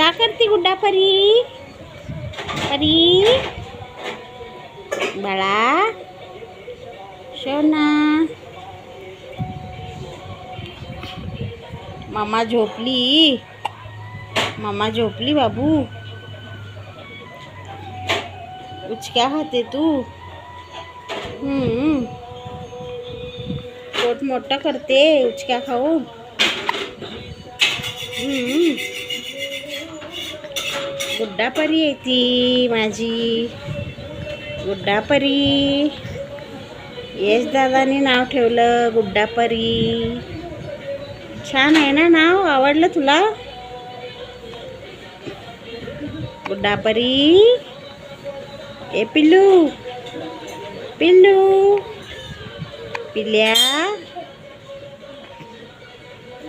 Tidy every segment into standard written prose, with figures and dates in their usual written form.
का करते गुड्डा परी? परी बाळा सोना, मामा झोपली. मामा झोपली बाबू. उचक्या खाते तू. पोट मोठं करते उचक्या खाऊन. गुड्डा परी आहे ती माझी. गुड्डा परी. यश दादानी नाव ठेवलं गुड्डा परी. छान आहे ना नाव? आवडलं तुला? गुड्डा परी. ए पिल्लू, पिल्लू, पिल्या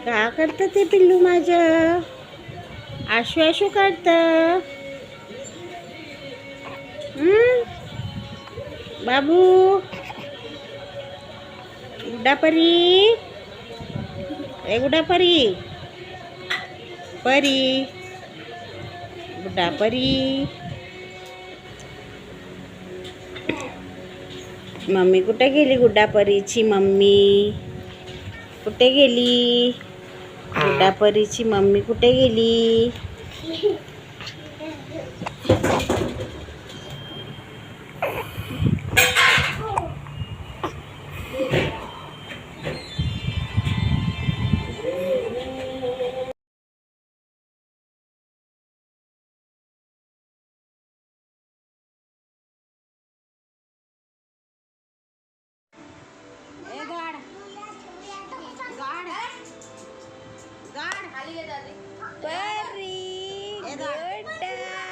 का करतं ते पिल्लू माझं? आशू आशू काढतं. बाबू. गुड्डा परी. ए गुड्डा परी. परी. गुड्डा परी. मम्मी कुठे गेली? गुड्डा परीची मम्मी कुठे गेली? गुड्डा परीची मम्मी कुठे गेली? परी गुड्डा.